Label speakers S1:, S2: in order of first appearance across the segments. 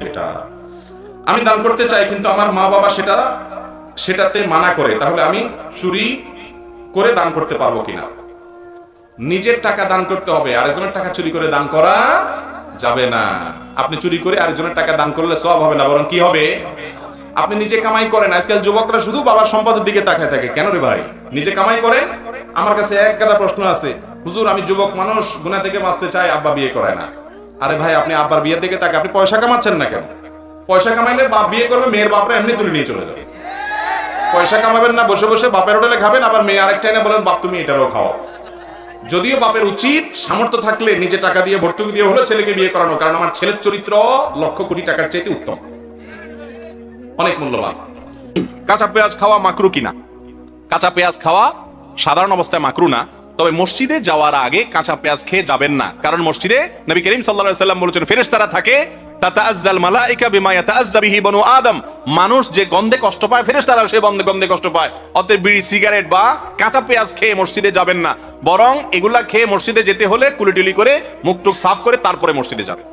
S1: এটা আমি দান করতে চাই, কিন্তু আমার মা বাবা সেটাতে মানা করে, তাহলে আমি চুরি করে দান করতে পারবো কিনা? নিজের টাকা দান করতে হবে, আরেকজনের টাকা চুরি করে দান করা যাবে না। আপনি চুরি করে আরেকজনের টাকা দান করলে সওয়াব হবে না, বরং কি হবে? আপনি নিজে কামাই করেন। আজকাল যুবকরা শুধু বাবার সম্পদের দিকে তাকায় থাকে। কেন রে ভাই? নিজে কামাই করেন। আমার কাছে এক গাদা প্রশ্ন আছে, হুজুর আমি যুবক মানুষ, গুনাহ থেকে বাঁচতে চাই, আব্বা বিয়ে করে না। আরে ভাই, আপনি আব্বার বিয়ের দিকে তাকায়, আপনি পয়সা কামাচ্ছেন না কেন? পয়সা কামাইলে বাপ বিয়ে করবে, মেয়ের বাপরা এমনি তুলে নিয়ে চলে যাবে। পয়সা কামাবেন না, বসে বসে বাপের হোটেলে খাবেন, আবার মেয়ে আরেকটা এনে বলেন বাপ তুমি এটারও খাও। যদিও বাপের উচিত সামর্থ্য থাকলে নিজে টাকা দিয়ে ভর্তুকি দিয়ে হলো ছেলেকে বিয়ে করানো, কারণ আমার ছেলের চরিত্র লক্ষ কোটি টাকার চাইতে উত্তম, অনেক মূল্যবান। কাঁচা পেঁয়াজ খাওয়া মাকরু কিনা? কাঁচা পেঁয়াজ খাওয়া সাধারণ অবস্থায় মাকরু না, তবে মসজিদে যাওয়ার আগে কাঁচা পেঁয়াজ খেয়ে যাবেন না, কারণ মসজিদে নবী করিম সাল্লাল্লাহু আলাইহি ওয়াসাল্লাম বলেছেন ফেরেশতারা থাকে, তাতাআজ্জাল মালাইকা বিমা ইয়াতাআজ্জা বিহি বনু আদম, মানুষ যে গন্ধে কষ্ট পায় ফেরেশতারা সে গন্ধে কষ্ট পায়। অতএব বিড়ি সিগারেট বা কাঁচা পেঁয়াজ খেয়ে মসজিদে যাবেন না, বরং এগুলা খেয়ে মসজিদে যেতে হলে কুলিটুলি করে মুখ টুক সাফ করে তারপরে মসজিদে যাবেন।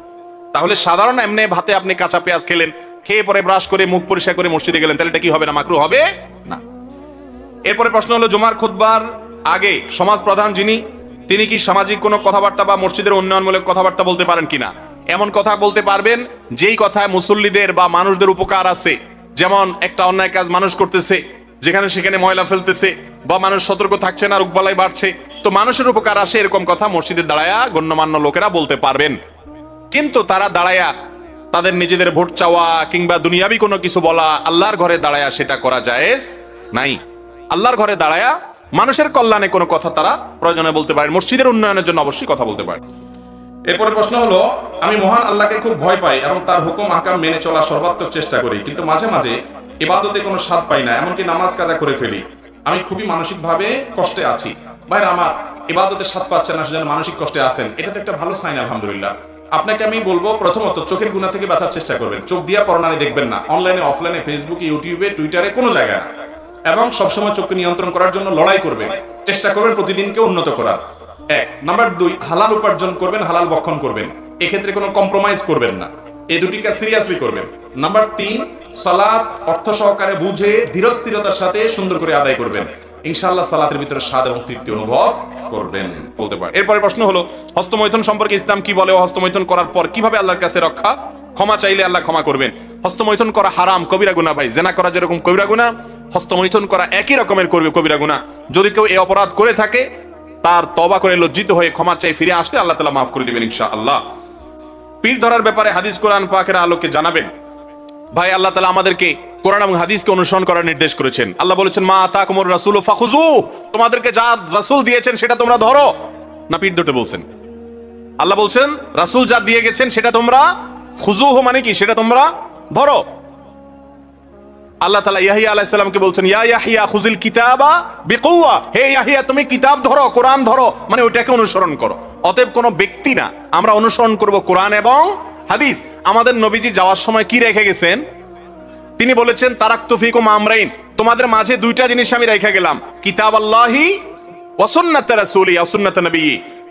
S1: তাহলে সাধারণ এমনি ভাতে আপনি কাঁচা পেঁয়াজ খেলেন, খেয়ে পরে ব্রাশ করে মুখ পরিষ্কার করে মসজিদে গেলেন, তাহলে এটা কি হবে না? মাকরু হবে না। এরপরে প্রশ্ন হলো, জুমার খুতবার আগে সমাজ প্রধান যিনি, তিনি কি সামাজিক কোনো কথাবার্তা বা মসজিদের উন্নয়নমূলক কথাবার্তা বলতে পারেন কিনা? এমন কথা বলতে পারবেন যেই কথায় মুসল্লিদের বা মানুষদের উপকার আছে। যেমন একটা অন্যায় কাজ মানুষ করতেছে, যেখানে সেখানে ময়লা ফেলতেছে, বা মানুষ সতর্ক থাকছে না, রোগবালাই বাড়ছে, তো মানুষের উপকার আসে, এরকম কথা মসজিদের দাঁড়ায়া গণ্যমান্য লোকেরা বলতে পারবেন। কিন্তু তারা দাঁড়ায়া তাদের নিজেদের ভোট চাওয়া কিংবা দুনিয়াবি কোনো কিছু বলা, আল্লাহর ঘরে দাঁড়ায়া সেটা করা জায়েজ নাই। আল্লাহর ঘরে দাঁড়ায়া মানুষের কল্যাণে কোনো কথা তারা প্রয়োজনে বলতে পারেন, মসজিদের উন্নয়নের জন্য অবশ্যই কথা বলতে পারেন। এরপরে প্রশ্ন হলো, আমি মহান আল্লাহকে খুব ভয় পাই এবং তার হুকুম আহকাম মেনে চলার সর্বাত্মক চেষ্টা করি, কিন্তু মাঝে মাঝে ইবাদতে কোনো স্বাদ পাই না, এমনকি নামাজ কাজা করে ফেলি। আমি খুবই মানসিকভাবে কষ্টে আছি। ভাইরা আমার, ইবাদতে স্বাদ পাচ্ছেন না, সেজন্য মানসিক কষ্টে আছেন, এটা তো একটা ভালো সাইন আলহামদুলিল্লাহ। আপনাকে আমি বলবো, প্রথমত চোখের গুনাহ থেকে বাঁচার চেষ্টা করবেন। চোখ দিয়া পরনারী দেখবেন না, অনলাইনে অফলাইনে ফেসবুকে ইউটিউবে টুইটারে কোনো জায়গায় না। এবং সবসময় চোখকে নিয়ন্ত্রণ করার জন্য লড়াই করবেন, চেষ্টা করবেন প্রতিদিনকে উন্নত করার। এক নাম্বার 2, হালাল উপার্জন করবেন, হালাল ভক্ষণ করবেন, এক্ষেত্রে কোনো কম্প্রোমাইজ করবেন না, এই দুটি কাজ সিরিয়াসলি করবেন। নাম্বার 3, সালাত অর্থ সহকারে বুঝে ধীরস্থিরতার সাথে সুন্দর করে আদায় করবেন, ইনশাআল্লাহ সালাতের ভিতরে স্বাদ এবং তৃপ্তি অনুভব করবেন বলতে পারেন। এরপরে প্রশ্ন হলো, হস্তমৈথুন সম্পর্কে ইসলাম কি বলে ও হস্তমৈথুন করার পর কিভাবে আল্লাহর কাছে রক্ষা? ক্ষমা চাইলে আল্লাহ ক্ষমা করবেন। হস্তমৈথুন করা হারাম, কবিরা গুনাহ ভাই। জেনা করা যেরকম কবিরা গুনাহ, হস্তমৈথুন করা একই রকমের করবে কবিরা গুনাহ। যদি কেউ এই অপরাধ করে থাকে, তার তওবা করে লজ্জিত হয়ে ক্ষমা চাই ফিরে আসলে আল্লাহ তাআলা মাফ করে দিবেন ইনশাআল্লাহ। পীর ধরার ব্যাপারে হাদিস কোরআন পাকের আলোকে জানাবেন। ভাই, আল্লাহ তাআলা আমাদেরকে কোরআন এবং হাদিসকে অনুসরণ করার নির্দেশ করেছেন। আল্লাহ বলেছেন, মা আতাকুমুর রাসূলু ফাখুযু, তোমাদেরকে যা রাসূল দিয়েছেন সেটা তোমরা ধরো। না পীর ধরতে বলছেন? আল্লাহ বলছেন রাসূল যা দিয়ে গেছেন সেটা তোমরা খুযুহু, মানে কি? সেটা তোমরা ধরো। আল্লাহ তাআলা ইয়াহইয়া আলাইহিস সালামকে বলছেন, ইয়া ইয়াহইয়া খুযিল কিতাবা বিকুওয়া, হে ইয়াহইয়া তুমি কিতাব ধরো, কোরআন ধরো, মানে ওইটাকে অনুসরণ করো। অতএব কোনো ব্যক্তি না, আমরা অনুসরণ করব কোরআন এবং হাদিস। আমাদের নবীজি যাওয়ার সময় কি রেখে গেছেন? তিনি বলেছেন, তারাকতু ফিকুম আমরাইন, তোমাদের মাঝে দুইটা জিনিস আমি রেখে গেলাম, কিতাবাল্লাহি ওয়া সুন্নাত রাসূলি ওয়া সুন্নাত নবী।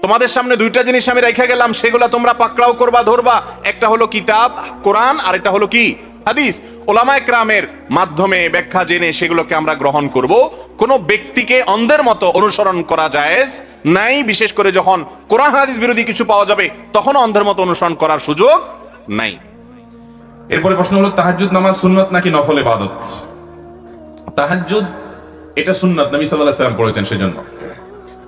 S1: তোমাদের সামনে দুইটা জিনিস আমি রেখে গেলাম, সেগুলো তোমরা পাকড়াও করবা, ধরবা। একটা হলো কিতাব কোরআন, আর একটা হলো কি? হাদিস। ওলামায়ে কেরামের মাধ্যমে ব্যাখ্যা জেনে সেগুলোকে আমরা গ্রহণ করব। কোনো ব্যক্তিকে অন্ধের মতো অনুসরণ করা জায়েজ নাই, বিশেষ করে যখন কোরআন হাদিস বিরোধী কিছু পাওয়া যাবে তখন অন্ধের মতো অনুসরণ করার সুযোগ নাই। এরপরে প্রশ্ন হলো, তাহাজ্জুদ নামাজ সুন্নাত নাকি নফল ইবাদত? তাহাজ্জুদ এটা সুন্নাত, নবী সাল্লাল্লাহু আলাইহি ওয়াসাল্লাম পড়েছেন সেজন্য।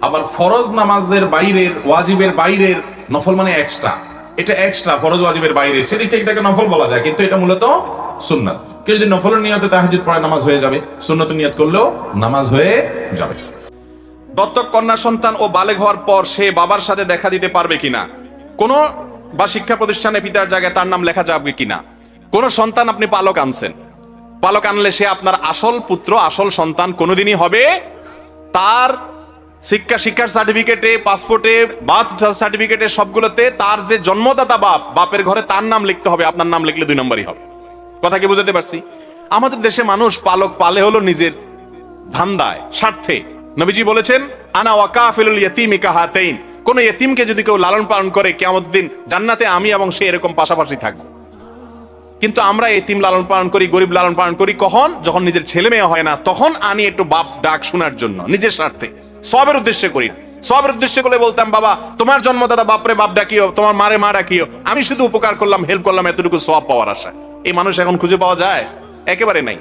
S1: আবার ফরজ নামাজের বাইরের, ওয়াজিবের বাইরের নফল মানে এক্সট্রা, এটা এক্সট্রা, ফরজ ওয়াজিবের বাইরে, সেদিক থেকে এটাকে নফল বলা যায়, কিন্তু এটা মূলত সুন্নাত। কেউ যদি নফলের নিয়তে তাহাজ্জুদ পড়ে নামাজ হয়ে যাবে, সুন্নতের নিয়ত করলেও নামাজ হয়ে যাবে। দত্তক কন্যা সন্তান ও বালেগ হওয়ার পর সে বাবার সাথে দেখা দিতে পারবে কিনা? কোনো বা শিক্ষা প্রতিষ্ঠানে পিতার জায়গায় তার নাম লেখা যাবে কিনা? কোন সন্তান আপনি পালক আনছেন, পালক আনলে সে আপনার আসল পুত্র, আসল সন্তান কোনোদিনই হবে। তার শিক্ষার সার্টিফিকেটে, পাসপোর্টে, বার্থ সার্টিফিকেটে, সবগুলোতে তার যে জন্মদাতা বাপের ঘরে তার নাম লিখতে হবে, আপনার নাম লিখলে 2 নম্বরই হবে। কথা কি বুঝাতে পারছি? আমাদের দেশে মানুষ পালক পালে হলো নিজের ধান্দায়, স্বার্থে। নবীজি বলেছেন, আনা ওয়া কাফিলুল ইয়াতীমি কাহাতাইন, কোন ইতিমকে যদি কেউ লালন পালন করে, কিয়ামতের দিন জান্নাতে আমি এবং সে এরকম পাশাপাশি থাকবো।
S2: কিন্তু আমরা এতিম লালন পালন করি, গরিব লালন পালন করি কখন? যখন নিজের ছেলে মেয়ে হয় না, তখন আনি একটু বাপ ডাক শোনার জন্য, নিজের স্বার্থে, সবের উদ্দেশ্যে করি না। সবের উদ্দেশ্যে করে বলতাম, বাবা তোমার জন্মদাতা বাপরে বাপ ডাকিও, তোমার মারে মা ডাকিও, আমি শুধু উপকার করলাম, হেল্প করলাম, এতটুকু সব পাওয়ার আশা। এই মানুষ এখন খুঁজে পাওয়া যায়? একেবারে নাই।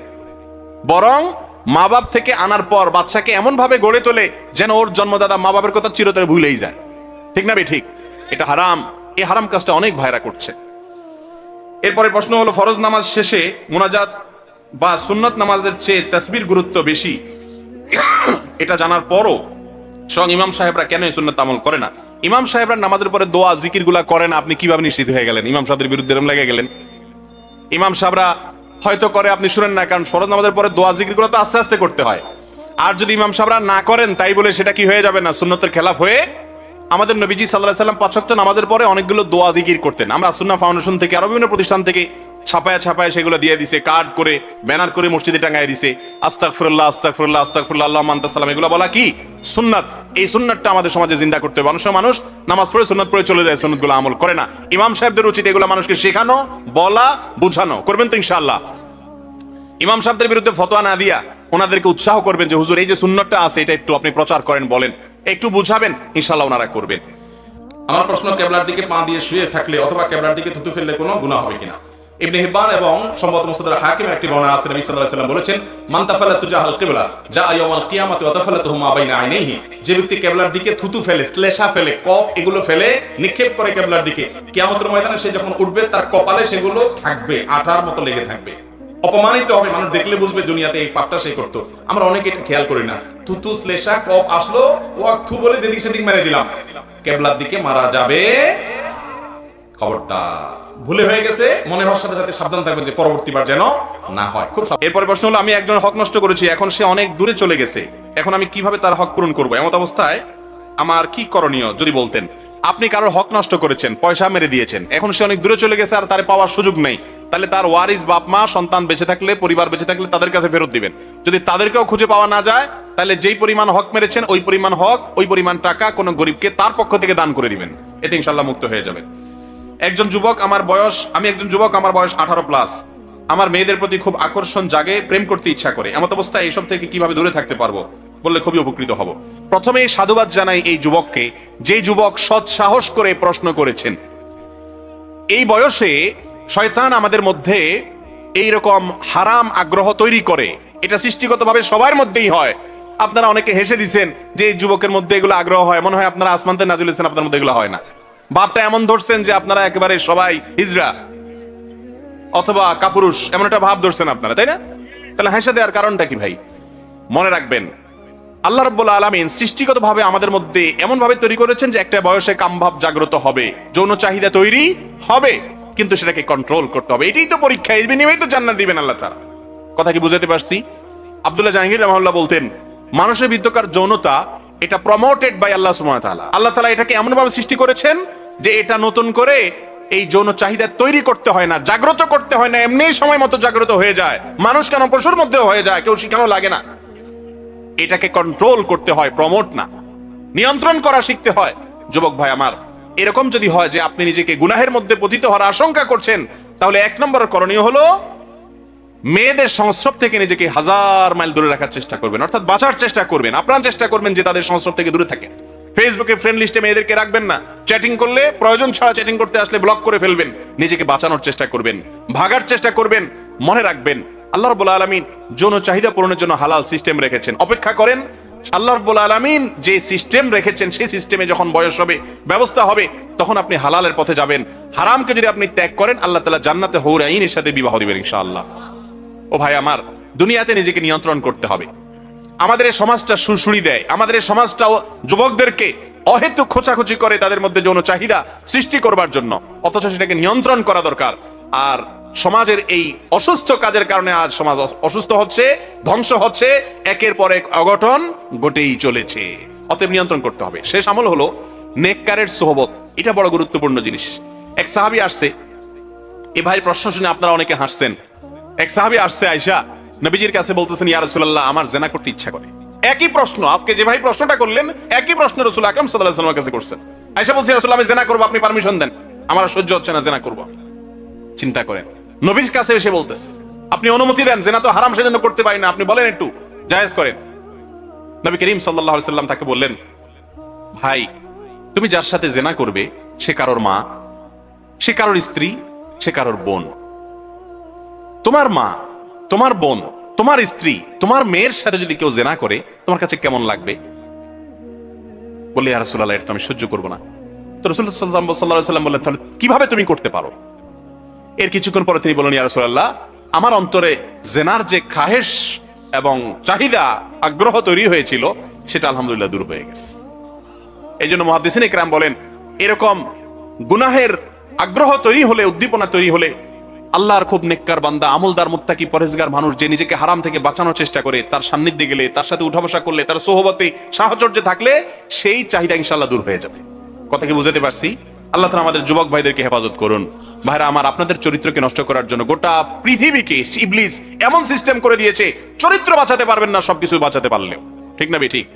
S2: বরং মা বাপ থেকে আনার পর বাচ্চাকে এমন ভাবে গড়ে তোলে যেন ওর জন্মদাতা মা বাপের কথা চিরতরে ভুলেই যায়। ঠিক না বে ঠিক? এটা হারাম। এই হারাম কাজটা অনেক ভাইরা করছে। এরপরে প্রশ্ন হলো, ফরজ নামাজ শেষে মুনাজাত বা সুন্নত নামাজের চেয়ে তাসবির গুরুত্ব বেশি, এটা জানার পরও স্বয়ং ইমাম সাহেবরা কেন এই সুন্নত আমল করে না? ইমাম সাহেবরা নামাজের পরে দোয়া জিকির গুলা করে না, আপনি কিভাবে নিশ্চিত হয়ে গেলেন? ইমাম সাহেবের বিরুদ্ধে এরকম লেগে গেলেন। ইমাম সাহেবরা হয়তো করে, আপনি শুনেন না, কারণ ফরজ নামাজের পরে দোয়া জিকির গুলো তো আস্তে আস্তে করতে হয়। আর যদি ইমাম সাহেবরা না করেন তাই বলে সেটা কি হয়ে যাবে না সুন্নতের খেলাফ হয়ে? আমাদের নবীজি সাল্লাল্লাহু আলাইহি ওয়াসাল্লাম ৫ ওয়াক্ত নামাজের পরে অনেকগুলো দোয়া জিকির করতেন। আমরা সুন্নাহ ফাউন্ডেশন থেকে আরো বিভিন্ন প্রতিষ্ঠান থেকে ছাপায় সেগুলো দিয়ে দিছে, কার্ড করে ব্যানার করে মসজিদে টাঙায় দিছে। আস্তাগফিরুল্লাহ আস্তাগফিরুল্লাহ আস্তাগফিরুল্লাহ আল্লাহুম্মা আনতাস সালাম, এগুলো বলা কি সুন্নাত। এই সুন্নাতটা আমাদের সমাজে জিন্দা করতে হবে। মানুষ নামাজ পড়ে সুন্নাত পড়ে চলে যায়, সুন্নাতগুলো আমল করে না। ইমাম সাহেবদের উচিত এগুলো মানুষকে শেখানো, বলা, বুঝানো। করবেন তো ইনশাআল্লাহ? ইমাম সাহেবদের বিরুদ্ধে ফতোয়া না দিয়া ওনাদেরকে উৎসাহ করবেন যে হুজুর এই যে সুন্নাতটা আছে এটা একটু আপনি প্রচার করেন, বলেন, একটু বুঝাবেন, ইনশাআল্লাহ ওনারা করবেন।
S1: আমার প্রশ্ন, কেবলার দিকে পা দিয়ে শুয়ে থাকলে অথবা কেবলার দিকে থুতু ফেললে কোনো গুনাহ হবে কিনা? ইবনে হিব্বান এবং সম্ভবত মুসনাদ হাকিমের একটি বর্ণনা আছে, নবী সাল্লাল্লাহু আলাইহি ওয়াসাল্লাম বলেছেন, মান তাফাল্লা তুজাহাল কিবলা জা ইয়াউমাল কিয়ামাতি ওয়া তাফাল্লাতুহু মা বাইনা আইনাইহি। যে ব্যক্তি কেবলার দিকে থুতু ফেলে, শ্লেষা ফেলে, কপ এগুলো ফেলে নিক্ষেপ করে কেবলার দিকে, কিয়ামতের ময়দানে সে যখন উঠবে তার কপালে সেগুলো থাকবে, আঠার মতো লেগে থাকবে, অপমানিত হবে। মানুষ দেখলে বুঝবে দুনিয়াতে এই পাপটা সে করতো। আমরা অনেকে এটা খেয়াল করি না। থুতু শ্লেষা কপ আসলো, ও থু বলে যেদিক সেদিক মেরে দিলাম, কেবলার দিকে মারা যাবে, খবরদার। ভুলে হয়ে গেছে, মনে হওয়ার সাথে সাথে সাবধান থাকবেন যে পরবর্তীবার যেন না হয়। খুব এরপরে প্রশ্ন হলো, আমি একজন হক নষ্ট করেছি, এখন সে অনেক দূরে চলে গেছে, এখন আমি কিভাবে তার হক পূরণ করবো? এমন অবস্থায় আমার কি করণীয় যদি বলতেন? আপনি কারোর হক নষ্ট করেছেন, পয়সা মেরে দিয়েছেন, এখন সে অনেক দূরে চলে গেছে আর তার পাওয়ার সুযোগ নেই, তাহলে তার ওয়ারিস বাপ মা সন্তান বেঁচে থাকলে, পরিবার বেঁচে থাকলে তাদের কাছে ফেরত দিবেন। যদি তাদেরকেও খুঁজে পাওয়া না যায়, তাহলে যেই পরিমাণ হক মেরেছেন ওই পরিমাণ হক, ওই পরিমাণ টাকা কোনো গরিবকে তার পক্ষ থেকে দান করে দিবেন, এতে ইনশাআল্লাহ মুক্ত হয়ে যাবেন। আমি একজন যুবক, আমার বয়স 18+, আমার মেয়েদের প্রতি খুব আকর্ষণ জাগে, প্রেম করতে ইচ্ছা করে, এমন অবস্থায় এইসব থেকে কিভাবে দূরে থাকতে পারবো বললে খুবই উপকৃত হব। প্রথমে সাধুবাদ জানাই এই যুবককে, যে যুবক সৎ সাহস করে প্রশ্ন করেছেন। এই বয়সে শয়তান আমাদের মধ্যে এইরকম হারাম আগ্রহ তৈরি করে, এটা সৃষ্টিগতভাবে সবার মধ্যেই হয়। আপনারা অনেকে হেসে দিচ্ছেন যে এই যুবকের মধ্যে এগুলো আগ্রহ হয়, মনে হয় আপনারা আসমান থেকে নাজিল হয়েছেন, আপনার মধ্যে এগুলো হয় না। ভাবটা এমন ধরছেন যে আপনারা একেবারে সবাই হিজড়া অথবা কাপুরুষ, এমন একটা ভাব ধরছেন আপনারা, তাই না? তাহলে হেসে দেওয়ার কারণটা কি ভাই? মনে রাখবেন, আল্লাহ রাব্বুল আলামিন সৃষ্টিগতভাবে আমাদের মধ্যে এমন ভাবে তৈরি করেছেন যে একটা বয়সে কামভাব জাগ্রত হবে, যৌন চাহিদা তৈরি হবে, কিন্তু সেটাকে কন্ট্রোল করতে হবে। এটাই তো পরীক্ষা, এই বিনিময়ে তো জান্নাত দিবেন আল্লাহ তাআলা। কথা কি বুঝাতে পারছি? আব্দুল্লাহ জাহাঙ্গীর রাহমাহুল্লাহ বলতেন, মানুষের ভিতরকার যৌনতা এটা প্রমোটেড বাই আল্লাহ সুবহানাহু ওয়া তাআলা। আল্লাহ তাআলা এটাকে এমন ভাবে সৃষ্টি করেছেন যে এটা নতুন করে এই যৌন চাহিদা তৈরি করতে হয় না, জাগ্রত করতে হয় না, এমনি সময় মতো জাগ্রত হয়ে যায়। মানুষ কেন পশুর মধ্যেও হয়ে যায়, কেউ শিখানো লাগে না। এটাকে কন্ট্রোল করতে হয়, প্রমোট না, নিয়ন্ত্রণ করা শিখতে হয়। যুবক ভাই আমার, এরকম যদি হয় যে আপনি নিজেকে গুনাহের মধ্যে পতিত হওয়ার আশঙ্কা করছেন, তাহলে 1 নম্বর করণীয় হলো মেয়েদের সংস্রব থেকে নিজেকে 1000 মাইল দূরে রাখার চেষ্টা করবেন, অর্থাৎ বাঁচার চেষ্টা করবেন, আপ্রাণ চেষ্টা করবেন যে তাদের সংস্রব থেকে দূরে থাকেন। ফেসবুকে ফ্রেন্ড লিস্টে মেয়েদেরকে রাখবেন না, চ্যাটিং করলে প্রয়োজন ছাড়া চ্যাটিং করতে আসলে ব্লক করে ফেলবেন, নিজেকে বাঁচানোর চেষ্টা করবেন, ভাগার চেষ্টা করবেন। মনে রাখবেন, আল্লাহ রাব্বুল আলামিন যৌন চাহিদা পূরণের জন্য হালাল সিস্টেম রেখেছেন, অপেক্ষা করেন। আল্লাহ রাব্বুল আলামিন যে সিস্টেম রেখেছেন সেই সিস্টেমে যখন বয়স হবে, ব্যবস্থা হবে, তখন আপনি হালালের পথে যাবেন। হারামকে যদি আপনি ত্যাগ করেন, আল্লাহ তাআলা জান্নাতে হুর আইনের সাথে বিবাহ দিবেন ইনশাআল্লাহ। ও ভাই আমার, দুনিয়াতে নিজেকে নিয়ন্ত্রণ করতে হবে। আমাদের এই সমাজটা সুড়সুড়ি দেয়, আমাদের এই সমাজটা অযুবকদেরকে অহেতুক খোঁচাখুচি করে তাদের মধ্যে যৌন চাহিদা সৃষ্টি করবার জন্য, অথচ সেটাকে নিয়ন্ত্রণ করা দরকার। আর সমাজের এই অসুস্থ কাজের কারণে আজ সমাজ অসুস্থ হচ্ছে, ধ্বংস হচ্ছে, একের পর এক অঘটন ঘটেই চলেছে। অতএব নিয়ন্ত্রণ করতে হবে। শেষ আমল হলো নেককারের সোহবত, এটা বড় গুরুত্বপূর্ণ জিনিস। এক সাহাবী আসছে, এ ভাই প্রশ্ন শুনে আপনারা অনেকে হাসছেন। এক সাহাবী আসছে আয়েশা নবীজির কাছে, বলতেছেন, ইয়া রাসূলুল্লাহ, আমার জিনা করতে ইচ্ছা করে। একই প্রশ্ন আজকে যে ভাই প্রশ্নটা করলেন, একই প্রশ্ন রাসূল আকরাম সাল্লাল্লাহু আলাইহি ওয়াসাল্লামের কাছে করছেন। আয়েশা বলছে, রাসূলুল্লাহ, আমি জিনা করব, আপনি পারমিশন দেন, আমার সহ্য হচ্ছে না, জিনা করব। চিন্তা করেন,
S2: নবীর কাছে এসে বলতেছে, আপনি অনুমতি দেন, জেনা তো হারাম, সেজন্য করতে পারি না, আপনি বলেন একটু জায়েজ করেন। নবী করিম সাল্লাল্লাহু আলাইহি সাল্লাম তাকে বললেন, ভাই তুমি যার সাথে জেনা করবে সে কারোর মা, সে কারোর স্ত্রী, সে কারোর বোন। তোমার মা, তোমার বোন, তোমার স্ত্রী, তোমার মেয়ের সাথে যদি কেউ জেনা করে তোমার কাছে কেমন লাগবে? বললে, ইয়া রাসূলুল্লাহ, এটা তো আমি সহ্য করবো না। তো রাসূলুল্লাহ সাল্লাল্লাহু আলাইহি সাল্লাম বললেন, তাহলে কিভাবে তুমি করতে পারো? এর কিছুক্ষণ পরে তিনি বললেন, ইয়া রাসূলুল্লাহ, আমার অন্তরে জেনার যে খাহেশ এবং চাহিদা, আগ্রহ তৈরি হয়েছিল সেটা আলহামদুলিল্লাহ দূর হয়ে গেছে। এই জন্য মুহাদ্দিসিন ইকরাম বলেন, এরকম গুনাহের আগ্রহ তৈরি হলে, উদ্দীপনা তৈরি হলে, আল্লাহর খুব নেককার বান্দা, আমলদার, মুত্তাকি, পরেজগার মানুষ যে নিজেকে হারাম থেকে বাঁচানোর চেষ্টা করে, তার সান্নিধ্যে গেলে, তার সাথে উঠা বসা করলে, তার সোহবতে, সাহচর্যে থাকলে সেই চাহিদা ইনশাআল্লাহ দূর হয়ে যাবে। কথা কি বুঝাতে পারছি? আল্লাহ তাআলা আমাদের যুবক ভাইদেরকে হেফাজত করুন। ভাইরা আমার, আপনাদের চরিত্রকে নষ্ট করার জন্য গোটা পৃথিবীকে ইবলিস এমন সিস্টেম করে দিয়েছে, চরিত্র বাঁচাতে পারবেন না সবকিছু বাঁচাতে পারলেও। ঠিক না ঠিক?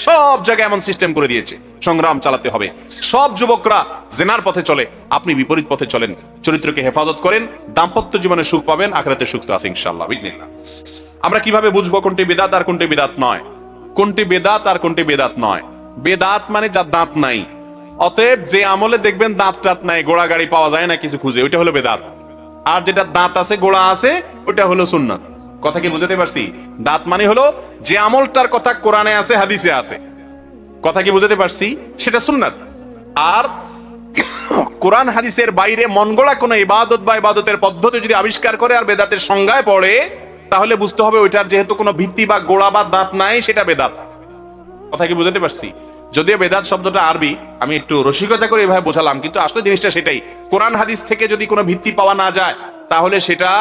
S2: সব জায়গায় এমন সিস্টেম করে দিয়েছে, সংগ্রাম চালাতে হবে। সব যুবকরা জেনার পথে চলে, আপনি বিপরীত পথে চলেন, চরিত্রকে হেফাজত করেন, দাম্পত্য জীবনে সুখ পাবেন, আখিরাতে সুখ তো আছে ইনশাআল্লাহ বিইজনিল্লাহ। আমরা কিভাবে বুঝবো কোনটি বেদাত আর কোনটি বেদাত নয়? কোনটি বেদাত আর কোনটি বেদাত নয়? বেদাত মানে যার দাঁত নাই। অতএব যে আমলে দেখবেন দাঁত টাত নাই, গোড়া গাড়ি পাওয়া যায় না কিছু খুঁজে, ওইটা হলো বেদাত। আর যেটা দাঁত আছে, গোড়া আছে, ওটা হলো সুন্নাত। কথা কি বুঝাতে পারছি? দাঁত মানে হলো যে আমলটার কথা কোরআনে আছে, হাদিসে আছে। কথা কি বুঝাতে পারছি? সেটা সুন্নাত। আর কোরআন হাদিসের বাইরে মনগড়া কোনো ইবাদত বা ইবাদতের পদ্ধতি যদি আবিষ্কার করে আর বেদাতের সংজ্ঞায় পড়ে, তাহলে বুঝতে হবে ওইটার যেহেতু কোনো ভিত্তি বা গোড়া বা দাঁত নাই, সেটা বেদাত। কথা কি বুঝাতে পারছি? যদিও বেদাত শব্দটা আরবি, আমি একটু রসিকতা করে এভাবে বোঝালাম, কিন্তু আসলে জিনিসটা সেটাই। কোরআন হাদিস থেকে যদি কোনো ভিত্তি পাওয়া না যায়, তাহলে সেটা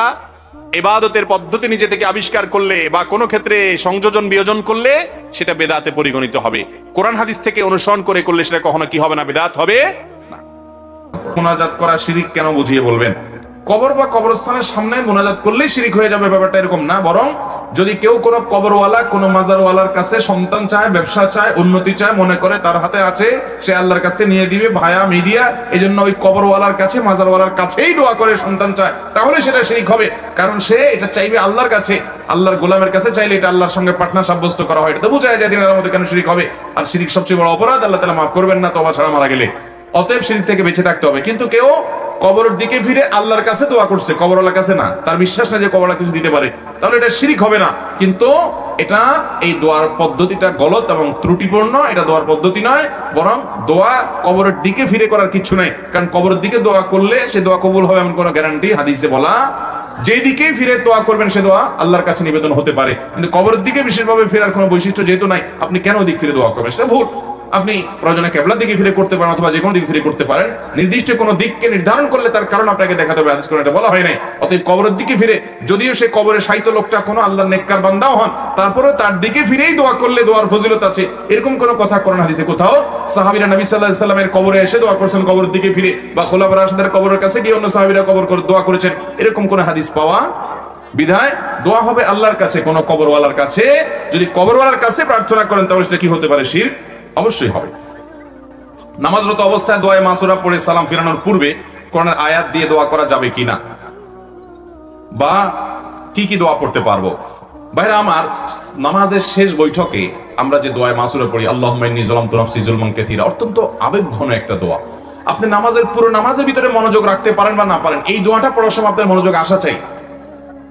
S2: ইবাদতের পদ্ধতি নিজে থেকে আবিষ্কার করলে বা কোনো ক্ষেত্রে সংযোজন বিয়োজন করলে সেটা বেদাতে পরিগণিত হবে। কোরআন হাদিস থেকে অনুসরণ করে করলে সেটা কখনো কি হবে না? বেদাত হবে না।
S1: মুনাজাত করা শিরিক কেন বুঝিয়ে বলবেন? কবর বা কবরস্থানের সামনে মুনাজাত করলেই শিরিক হয়ে যাবে, ব্যাপারটা এরকম না। বরং যদি কেউ কোনো কবরওয়ালা, কোনো মাজারওয়ালার কাছে সন্তান চায়, ব্যবসা চায়, উন্নতি চায়, মনে করে তার হাতে আছে, সে আল্লাহর কাছে নিয়ে দিবে ভায়া মিডিয়া, এই জন্য ওই কবরওয়ালার কাছে, মাজারওয়ালার কাছেই দোয়া করে সন্তান চায়, তাহলে সেটা শিরিক হবে। কারণ সে এটা চাইবে আল্লাহর কাছে, আল্লাহর গোলামের কাছে চাইলে এটা আল্লাহর সঙ্গে পার্টনার সাব্যস্ত করা হয়। এটা তো বোঝা যায় দিনের মধ্যে কেন শিরিক হবে। আর শিরিক সবচেয়ে বড় অপরাধ, আল্লাহ তাআলা মাফ করবেন না তওবা ছাড়া মারা গেলে। অতএব শিরিক থেকে বেঁচে থাকতে হবে। কিন্তু কেউ কবরের দিকে ফিরে আল্লাহর কাছে দোয়া করছে, কবরওয়ালার কাছে না, তার বিশ্বাস না যে কবরওয়ালা কিছু দিতে পারে, তাহলে এটা শিরিক হবে না। কিন্তু এটা, এই দোয়ার পদ্ধতিটা গলত এবং ত্রুটিপূর্ণ, এটা দোয়ার পদ্ধতি নয়। বরং দোয়া কবরের দিকে ফিরে করার কিছু নাই, কারণ কবরের দিকে দোয়া করলে সে দোয়া কবুল হবে এমন কোনো গ্যারান্টি হাদিসে বলা, যেদিকেই ফিরে দোয়া করবেন সে দোয়া আল্লাহর কাছে নিবেদন হতে পারে। কিন্তু কবরের দিকে বিশেষভাবে ফেরার কোনো বৈশিষ্ট্য যেহেতু নাই, আপনি কেন ওদিক ফিরে দোয়া করবেন? সেটা ভুল। আপনি প্রয়োজনে কিবলার দিকে ফিরে করতে পারেন, অথবা যে কোনো দিকে ফিরে করতে পারেন। নির্দিষ্ট কোনো দিককে নির্ধারণ করলে তার কারণ আপনাকে দেখাতে হবে, হাদিস কোন এটা বলা হয় নাই। অতএব কবরের দিকে ফিরে, যদিও সে কবরে শায়িত লোকটা কোনো আল্লাহর নেককার বান্দাও হন, তারপরে তার দিকে ফিরেই দোয়া করলে দোয়ার ফজিলত আছে, এরকম কোনো কথা কোরআন হাদিসে কোথাও সাহাবীরা নবী সাল্লাল্লাহু আলাইহি সাল্লামের কবরে এসে দোয়া করেছেন কবরের দিকে ফিরে, বা খোলাফায়ে রাশিদের কবরের কাছে গিয়ে অন্য সাহাবীরা কবর করে দোয়া করেছেন, এরকম কোনো হাদিস পাওয়া বিধায় দোয়া হবে আল্লাহর কাছে, কোনো কবরওয়ালার কাছে। যদি কবরওয়ালার কাছে প্রার্থনা করেন তাহলে সেটা কি হতে পারে? শিরক অবশ্যই হবে। নামাজরত অবস্থায় দোয়া মাসুরা পড়ে সালাম ফিরানোর পূর্বে কোরআনের আয়াত দিয়ে দোয়া করা যাবে কিনা, বা কি কি দোয়া পড়তে পারবো? ভাইরা আমার, নামাজের শেষ বৈঠকে আমরা যে দোয়া মাসুরা পড়ি, আল্লাহুম্মা ইন্নী যালামতু নাফসি যুলমান কাসীরা, অত্যন্ত আবেগঘন একটা দোয়া। আপনি নামাজের পুরো নামাজের ভিতরে মনোযোগ রাখতে পারেন বা না পারেন, এই দোয়াটা পড়ার সময় আপনার মনোযোগ আসা চাই।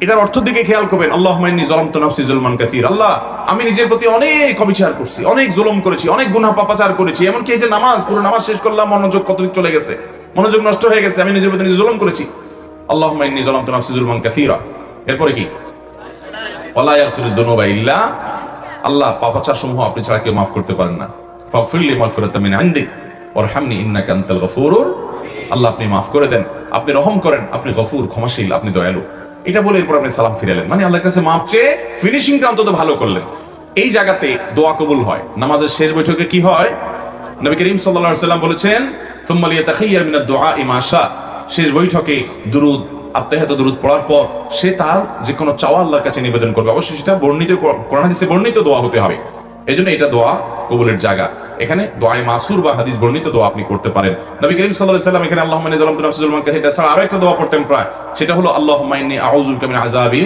S1: এটার অর্থ দিকে খেয়াল করবেন, আল্লাহুম্মা ইন্নী যালামতু নাফসি যুলমান কাসীরা, আল্লাহ আমি নিজের প্রতি অনেক অবিচার করছি, অনেক জুলুম করেছি, অনেক গুনাহ পাপাচার করেছি। এমনকি এই যে নামাজ, পুরো নামাজ শেষ করলাম, মনোযোগ কতদিক চলে গেছে, মনোযোগ নষ্ট হয়ে গেছে, আমি নিজের প্রতি নিজে জুলুম করেছি। আল্লাহুম্মা ইন্নী যালামতু নাফসি যুলমান কাসীরা। এরপরে কি? ওয়ালা ইয়াগফিরুদ যুনুবা ইল্লা, আল্লাহ পাপাচার সমূহ আপনি ছাড়া কেউ মাফ করতে পারেন না। ফাগফিরলি মাগফিরাতাম মিন ইনদিক ওয়ারহামনি ইন্নাকা আনতাল গফুরুর, আল্লাহ আপনি মাফ করে দেন, আপনি রহম করেন, আপনি গফুর, ক্ষমাশীল, আপনি দয়ালু। এটা বলে এরপর আপনি সালাম ফিরালেন, মানে আল্লাহর কাছে মাপ চেয়ে ফিনিশিংটা অন্তত ভালো করলেন। এই জায়গাতে দোয়া কবুল হয়। নামাজের শেষ বৈঠকে কি হয়? নবী করিম সাল্লাল্লাহু আলাইহি ওয়াসাল্লাম বলেছেন, সুম্মা লিয়াতাখায়্যার মিনাদ দুআ মা শা, শেষ বৈঠকে দুরূদ, আত্তাহিয়াত দুরূদ পড়ার পর সে তার যে কোনো চাওয়া আল্লাহর কাছে নিবেদন করবে। অবশ্যই সেটা বর্ণিত কোরআন হাদিসে বর্ণিত দোয়া হতে হবে। এই জন্য এটা দোয়া কবুলের জায়গা। এখানে দোয়ায়ে মাসুর বা হাদিস বর্ণিত দোয়া আপনি করতে পারেন। নবী করিম সাল্লাল্লাহু আলাইহি ওয়াসাল্লাম এখানে আল্লাহুম্মা ইন্নী যালামতু নাফসি যুলমান কাসীরা ছাড়া আরো একটা দোয়া পড়তেন প্রায়, সেটা হলো আল্লাহুম্মা ইন্নী আউযু বিকা মিন আযাবি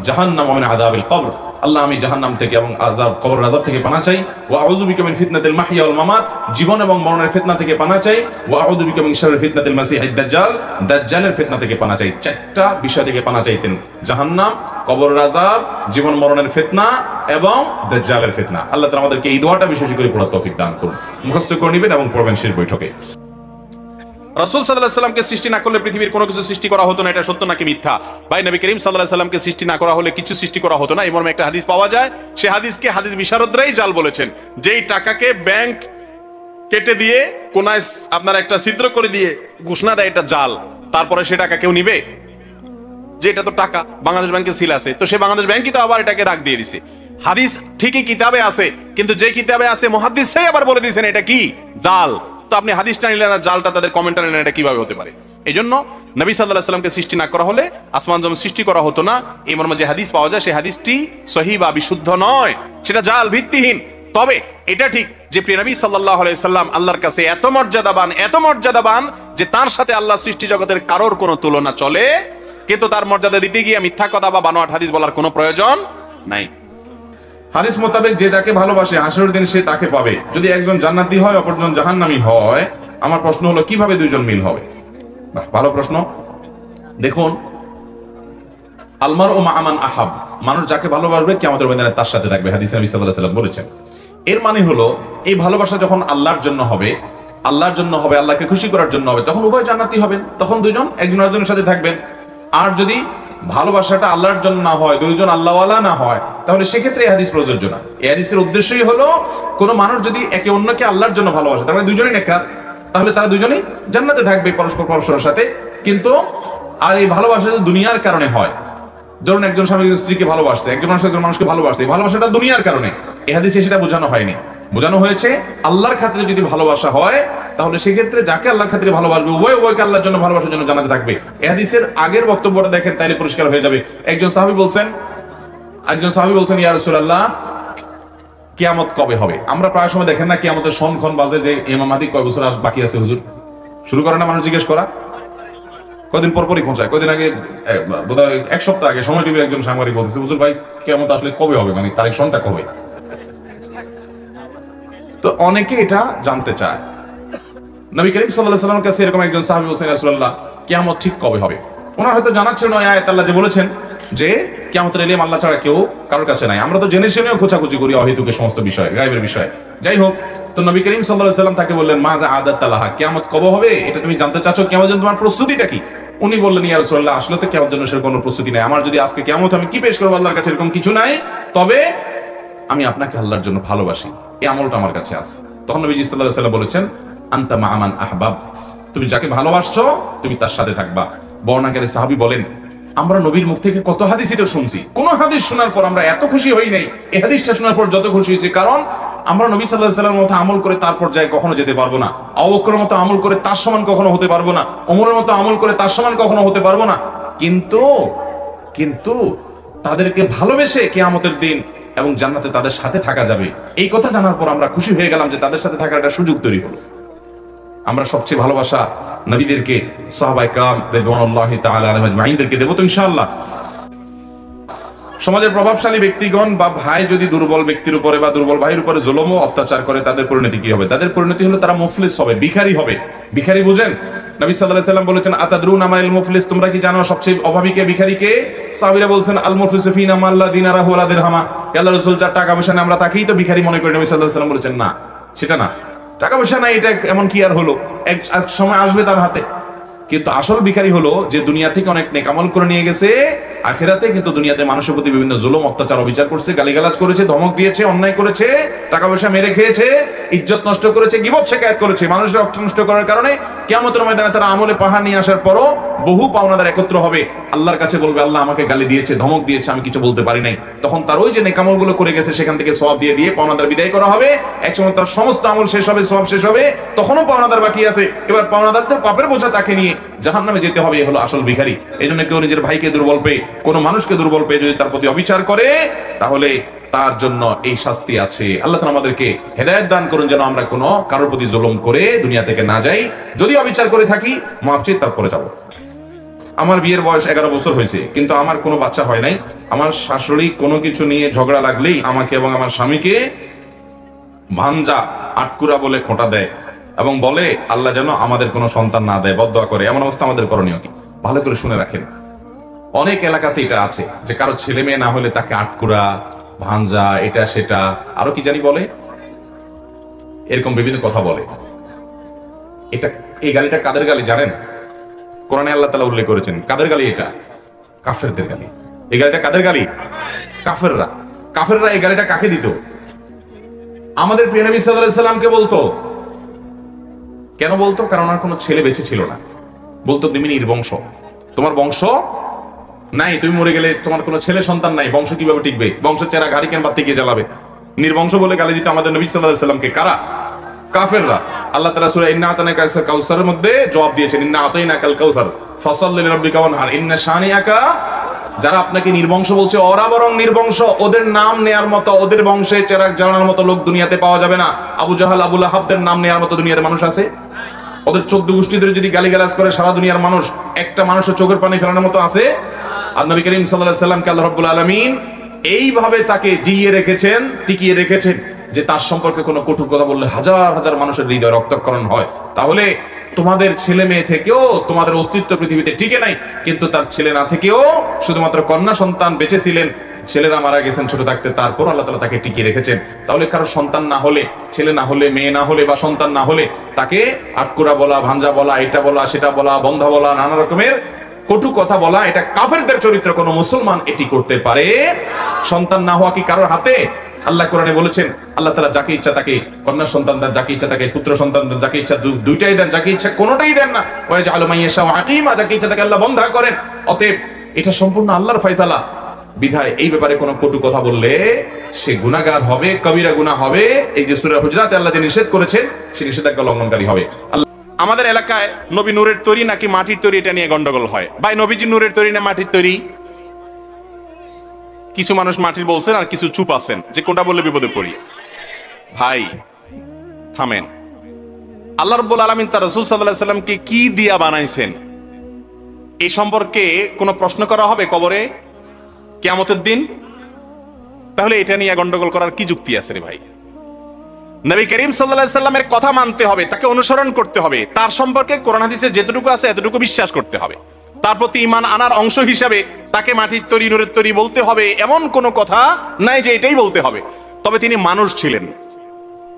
S1: জাহান্নাম ওয়া মিন আযাবিল কবর। আল্লাহ আমি জাহান্নাম থেকে এবং আযাব কবরের আযাব থেকে পানাহ চাই। ওয়া আউযু বিকা মিন ফিতনাতিল মাহইয়া ওয়াল মামাত, জীবন এবং মরণের ফিতনা থেকে পানাহ চাই। ওয়া আউযু বিকা মিন শাররি ফিতনাতিল মাসিহিদ দাজ্জাল, দাজ্জালের ফিতনা থেকে পানাহ চাই। চারটা বিষয় থেকে পানাহ চাইতেন, জাহান্নাম, কবরের আযাব, জীবন মরণের ফিতনা এবং দাজ্জালের ফিতনা। আল্লাহ তাআলা আমাদেরকে এই দোয়াটা বিশেষ করে পড়ার তৌফিক দান করুন। মুখস্থ করে নেবেন এবং পড়বেন শেষ বৈঠকে। রাসূল সাল্লাল্লাহু আলাইহি ওয়াসাল্লামকে সৃষ্টি না করলে পৃথিবীর কোনো কিছু সৃষ্টি করা হতো না, এটা সত্য নাকি মিথ্যা? ভাই, নবী করিম সাল্লাল্লাহু আলাইহি ওয়াসাল্লামকে সৃষ্টি না করা হলে কিছু সৃষ্টি করা হতো না, এই মর্মে একটা হাদিস পাওয়া যায়। সে হাদিসকে হাদিস বিশারদরাই জাল বলেছেন। যেই টাকাকে ব্যাংক কেটে দিয়ে কোনায় আপনার একটা ছিদ্র করে দিয়ে ঘোষণা দেয় এটা জাল, তারপরে সে টাকা কেউ নিবে? যে এটা তো টাকা, বাংলাদেশ ব্যাংকে সিল আছে, তো সে বাংলাদেশ ব্যাংকই তো আবার এটাকে দাগ দিয়ে দিছে। হাদিস ঠিকই কিতাবে আছে, কিন্তু যে কিতাবে আছে মুহাদ্দিসরাই আবার বলে দিয়েছেন এটা কি জাল। তো আপনি হাদিসটা নিলেন না, জালটা তাদের কমেন্টটা নিলেন, এটা কিভাবে হতে পারে? এই জন্য নবী সাল্লাল্লাহু আলাইহি ওয়াসাল্লামকে সৃষ্টি না করা হলে আসমান জমিন সৃষ্টি করা হতো না। এই মর্মে যে হাদিস পাওয়া যায় সেই হাদিসটি সহিহ বা বিশুদ্ধ নয়, সেটা জাল, ভিত্তিহীন। তবে এটা ঠিক যে প্রিয় নবী সাল্লাল্লাহু আলাইহি ওয়াসাল্লাম আল্লাহর কাছে এত মর্যাদাবান যে তার সাথে আল্লাহ সৃষ্টি জগতের কারোর কোনো তুলনা চলে, কিন্তু তার মর্যাদা দিতে গিয়ে মিথ্যা কথা বা বানোয়াট হাদিস বলার কোনো প্রয়োজন নাই। হাদিস মোতাবেক যে যাকে ভালোবাসে হাসরের দিন সে তাকে পাবে। যদি একজন জান্নাতি হয় অপরজন জাহান্নামী হয়, আমার প্রশ্ন হলো কিভাবে দুইজন মিল হবে? ভালো প্রশ্ন। দেখুন, আলমার ও মাআমান আহাব, মানুষ যাকে ভালোবাসবে কিয়ামতের ময়দানে তার সাথে থাকবে, হাদিসে নবী সাল্লাল্লাহু আলাইহি ওয়াসাল্লাম বলেছেন। এর মানে হলো এই ভালোবাসা যখন আল্লাহর জন্য হবে, আল্লাহকে খুশি করার জন্য হবে, তখন উভয় জান্নাতি হবেন, তখন দুইজন একজন আরেকজনের সাথে থাকবেন। আর যদি ভালোবাসাটা আল্লাহর জন্য না হয়, দুইজন আল্লাহওয়ালা না হয়, তাহলে সেক্ষেত্রে এই হাদিস প্রযোজ্য না। এই হাদিসের উদ্দেশ্যই হলো কোন মানুষ যদি একে অন্যকে আল্লাহর জন্য ভালোবাসে, তার মানে দুইজনই নেককার, তাহলে তারা দুইজনই জান্নাতে থাকবে পরস্পরের সাথে। কিন্তু আর এই ভালোবাসা যদি দুনিয়ার কারণে হয়, ধরুন একজন স্বামী স্ত্রীকে ভালোবাসছে, একজন মানুষ একজন মানুষকে ভালোবাসে, এই ভালোবাসাটা দুনিয়ার কারণে, এই হাদিসে সেটা বোঝানো হয়নি। বোঝানো হয়েছে আল্লাহর খাতিরে যদি ভালোবাসা হয়, তাহলে সেক্ষেত্রে যাকে আল্লাহর খাতিরে ভালোবাসবে উভয়কে আল্লাহর জন্য ভালোবাসার জন্য জানাতে থাকবে। এই হাদিসের আগের বক্তব্যটা দেখেন, তাইলে পরিষ্কার হয়ে যাবে। একজন সাহাবী বলছেন ইয়া রাসূলুল্লাহ, কিয়ামত কবে হবে? আমরা প্রায় সময় দেখেন না কিয়ামতের সনক্ষণ বাজে যে ইমাম মাহদী কয় বছর বাকি আছে হুজুর, শুরু করে না মানুষ জিজ্ঞেস করা, কদিন পরপরই পৌঁছায়। কদিন আগে বোধহয় এক সপ্তাহ আগে সময় টিভির একজন সাংবাদিক বলতেছে, হুজুর ভাই কিয়ামত আসলে কবে হবে, মানে তারিখ সনটা কবে? তো অনেকে এটা জানতে চায়। নবী করিম সাল্লাল্লাহু আলাইহি ওয়াসাল্লামের কাছে এরকম একজন সাহাবী বলছেন, ইয়া রাসূলুল্লাহ কিয়ামত ঠিক কবে হবে? ওনার হয়তো জানা ছিল না আয়াত আল্লাহ যে বলেছেন যে কিয়ামতের ইলম আল্লাহ ছাড়া কেউ কারোর কাছে নাই। আমরা তো জেনে শুনেও খোঁচাখুচি করি অহেতুকে সমস্ত বিষয়, গায়েবের বিষয়। যাই হোক, তো নবী করিম সাল্লাল্লাহু আলাইহি ওয়াসাল্লাম তাকে বললেন, মাজা আদাত তালাহা, কিয়ামত কবে হবে এটা তুমি জানতে চাচ্ছ, কিয়ামতের জন্য তোমার প্রস্তুতিটা কি? উনি বললেন, ইয়া রাসূলুল্লাহ আসলে তো কিয়ামতের জন্য সেরকম কোনো প্রস্তুতি নাই। আমার যদি আজকে কিয়ামত আমি কি পেশ করব আল্লাহর কাছে এরকম কিছু নাই, তবে আমি আপনাকে আল্লাহর জন্য ভালোবাসি, এই আমলটা আমার কাছে আছে। তখন নবীজি সাল্লাল্লাহু আলাইহি ওয়াসাল্লাম বলেছেন, আনতা মা আমান আহবাবত, তুমি যাকে ভালোবাসছো তুমি তার সাথে থাকবা। বর্ণনাকারী সাহাবী বলেন, আমরা নবীর মুখ থেকে কত হাদিসই তো শুনছি, কোন হাদিস শোনার পর আমরা এত খুশি হই নাই এই হাদিসটা শোনার পর যত খুশি হয়েছি। কারণ আমরা নবী সাল্লাল্লাহু আলাইহি ওয়াসাল্লামের মতো আমল করে তার পর্যায়ে কখনো যেতে পারবো না, আবু বকরের মতো আমল করে তার সমান কখনো হতে পারবো না, ওমরের মতো আমল করে তার সমান কখনো হতে পারবো না। কিন্তু তাদেরকে ভালোবেসে কিয়ামতের দিন এবং জান্নাতে তাদের সাথে থাকা যাবে, এই কথা জানার পর আমরা খুশি হয়ে গেলাম যে তাদের সাথে থাকার একটা সুযোগ তৈরি হলো। আমরা সবচেয়ে ভালোবাসা নবীদেরকে, সাহাবায়ে কেরাম রিদওয়ানুল্লাহি তাআলা আলাইহিম আজমাইনদেরকে দেব তো ইনশাআল্লাহ। সমাজের প্রভাবশালী ব্যক্তিগণ বা ভাই যদি দুর্বল ব্যক্তির উপরে বা দুর্বল ভাইয়ের উপরে জুলুম ও অত্যাচার করে, তাদের পরিণতি কি হবে? তাদের পরিণতি হলো তারা মুফলিস হবে, ভিখারি হবে। ভিখারি বুঝেন? নবী সাল্লাল্লাহু আলাইহি ওয়াসাল্লাম বলেছেন, আতাদরুনা মাল মুফলিস, তোমরা কি জানো সবচেয়ে অভাবী কে, ভিখারি কে? সাহাবীরা বলছেন, আল মুফলিসু ফিনা মান লা দিনারা ওয়ালা দিরহামা, আল্লাহর রাসূল যার টাকা পয়সা নেই আমরা তাকেই তো ভিখারি মনে করি। নবী সাল্লাল্লাহু আলাইহি ওয়াসাল্লাম বলেছেন, না সেটা না, টাকা পয়সা নাই এটা এমন কি আর হলো, এক সময় আসবে তার হাতে। কিন্তু আসল ভিখারি হলো যে দুনিয়া থেকে অনেক নেক আমল করে নিয়ে গেছে, আখিরাতে কিন্তু দুনিয়াতে মানুষের প্রতি বিভিন্ন জুলুম অত্যাচার অবিচার করছে, গালিগালাজ করেছে, ধমক দিয়েছে, অন্যায় করেছে, টাকা পয়সা মেরে খেয়েছে, ইজ্জত নষ্ট করেছে, গীবত শিকায়ত করেছে। মানুষের রক্ত নষ্ট করার কারণে কিয়ামতের ময়দানে তারা আমলে পাহাড় নিয়ে আসার পরও বহু পাওনাদার একত্র হবে, আল্লাহর কাছে বলবে, আল্লাহ আমাকে গালি দিয়েছে, ধমক দিয়েছে, আমি কিছু বলতে পারি নাই। তখন তার ওই যে নেক আমলগুলো করে গেছে সেখান থেকে সওয়াব দিয়ে পাওনাদার বিদায় করা হবে। একসময় তার সমস্ত আমল শেষ হবে, সওয়াব শেষ হবে, তখনও পাওনাদার বাকি আছে। এবার পাওনাদারদের পাপের বোঝা তাকে নিয়ে জাহান্নামে যেতে হবে, হলো আসল ভিখারি। এই জন্য কেউ নিজের ভাইকে দুর্বল পেয়ে, কোনো মানুষকে দুর্বল পেয়ে যদি তার প্রতি অবিচার করে, তাহলে
S2: তার জন্য এই শাস্তি আছে। আল্লাহ তাআলা আমাদেরকে হেদায়েত দান করুন যেন আমরা কোনো কারোর প্রতি জুলুম করে দুনিয়া থেকে না যাই। যদি অবিচার করে থাকি মাফ চেয়ে তারপরে যাব। আমার বিয়ের বয়স 11 বছর হয়েছে, কিন্তু আমার কোনো বাচ্চা হয় নাই। আমার শাশুড়ি কোনো কিছু নিয়ে ঝগড়া লাগলেই আমাকে এবং আমার স্বামীকে ভাঞ্জা আটকুরা বলে খোঁটা দেয় এবং বলে আল্লাহ যেন আমাদের কোনো সন্তান না দেয়, বদদোয়া করে। এমন অবস্থা আমাদের করণীয় কি? ভালো করে শুনে রাখেন, অনেক এলাকাতে এটা আছে যে কারো ছেলে মেয়ে না হলে তাকে আটকুরা, ভাঞ্জা, এটা সেটা, আরো কি জানি বলে, এরকম বিভিন্ন কথা বলে। এটা, এই গালিটা কাদের গালি জানেন? কোরআনে আল্লাহ তাআলা উল্লেখ করেছেন কাদের গালি? এটা কাফেরদের গালি। এই গালিটা কাদের গালি? কাফেররা। কাফেররা এই গালিটা কাকে দিত? আমাদের প্রিয় নবী সাল্লাল্লাহু আলাইহি সাল্লামকে বলতো। কেন বলতো? কারণ আর কোনো ছেলে বেঁচে ছিল না। বলতো তুমি নির্বংশ, তোমার বংশ নাই, তুমি মরে গেলে তোমার কোনো ছেলে সন্তান নাই, বংশ কিভাবে টিকবে? বংশের চেহারা গাড়ি কেন বাদ থেকে জ্বালাবে? নির্বংশ বলে গালি দিত আমাদের নবী সাল্লাল্লাহু আলাইহি সাল্লামকে। কারা? কাফেররা। আল্লাহ তাআলা সূরা ইন্না আতানাকা কাউসারের মধ্যে জবাব দিয়েছেন, ইন্না আতাইনাকাল কাউসার ফাসাল্লি লিরাব্বিকা ওয়ানহার ইন্না শানিআকা। যারা আপনাকে নির্বংশ বলছে, ওরা বরং নির্বংশ। ওদের নাম নেয়ার মতো, ওদের বংশে চেরাগ জ্বালানোর মতো লোক দুনিয়াতে পাওয়া যাবে না। আবু জাহাল, আবু লাহাবদের নাম নেয়ার মতো দুনিয়াতে মানুষ আছে? ওদের 14 গোষ্ঠী ধরে যদি গালিগালাজ করে সারা দুনিয়ার মানুষ, একটা মানুষের চোখের পানি ফেলানোর মতো আছে? আর নবী করিম সাল্লাল্লাহু আলাইহি সাল্লামকে আল্লাহ রাব্বুল আলামিন এইভাবে তাকে জিইয়ে রেখেছেন, টিকিয়ে রেখেছেন যে তার সম্পর্কে কোনো কটু কথা বললে হাজার হাজার মানুষের হৃদয় রক্তক্ষরণ হয়। তাহলে তোমাদের ছেলে মেয়ে থেকেও তোমাদের অস্তিত্ব পৃথিবীতে টিকে নাই, কিন্তু তার ছেলে না থেকেও শুধুমাত্র কন্যা সন্তান বেঁচে ছিলেন। ছেলেরা মারা গেছেন ছোট থাকতে, তারপর আল্লাহ তাআলা তাকে টিকিয়ে রেখেছেন। তাহলে কারো সন্তান না হলে, ছেলে না হলে, মেয়ে না হলে বা সন্তান না হলে তাকে আটকুরা বলা, ভাঞ্জা বলা, এটা বলা, সেটা বলা, বন্ধা বলা, নানা রকমের কটু কথা বলা, এটা কাফেরদের চরিত্র। কোনো মুসলমান এটি করতে পারে? সন্তান না হওয়া কি কারোর হাতে? আল্লাহ কোরআনে বলেছেন, আল্লাহ তাআলা যাকে ইচ্ছা তাকে কন্যা সন্তান দেন, যাকে ইচ্ছা তাকে পুত্র সন্তান দেন, যাকে ইচ্ছা দুইটাই দেন, যাকে ইচ্ছা কোনোটাই দেন না। ওয়াজআলু মাইয়াশাউ আকিমা, যাকে ইচ্ছা তাকে আল্লাহ বন্ধা করেন। অতএব এটা সম্পূর্ণ আল্লাহর ফয়সালা। বিধায় এই ব্যাপারে কোনো কটু কথা বললে সে গুনাহগার হবে, কবিরা গুনাহ হবে। এই যে সূরা হুজরাতে আল্লাহ যে নিষেধ করেছেন, সে নিষেধাজ্ঞা লঙ্ঘনকারী হবে। আমাদের এলাকায় নবী নূরের তৈরি নাকি মাটির তৈরি, এটা নিয়ে গন্ডগোল হয়। ভাই, নবীজি নূরের তৈরি না মাটির তৈরি? কিছু মানুষ মাটির বলছেন, আর কিছু চুপ আছেন যে কোনটা বললে বিপদে পড়ি। ভাই থামেন। আল্লাহ রাব্বুল আলামিন তার রাসূল সাল্লাল্লাহু আলাইহি সাল্লামকে কি দিয়া বানাইছেন এই সম্পর্কে কোনো প্রশ্ন করা হবে কবরে কিয়ামতের দিন? তাহলে এটা নিয়ে গন্ডগোল করার কি যুক্তি আছে রে ভাই? নবী করিম সাল্লাল্লাহু আলাইহি সাল্লামের কথা মানতে হবে, তাকে অনুসরণ করতে হবে, তার সম্পর্কে কোরআন হাদিসে যেটুকু আছে এতটুকু বিশ্বাস করতে হবে। তার প্রতি ঈমান আনার অংশ হিসাবে তাকে মাটির তৈরি, নূরের তৈরি বলতে হবে, এমন কোনো কথা নাই যে এটাই বলতে হবে। তবে তিনি মানুষ ছিলেন।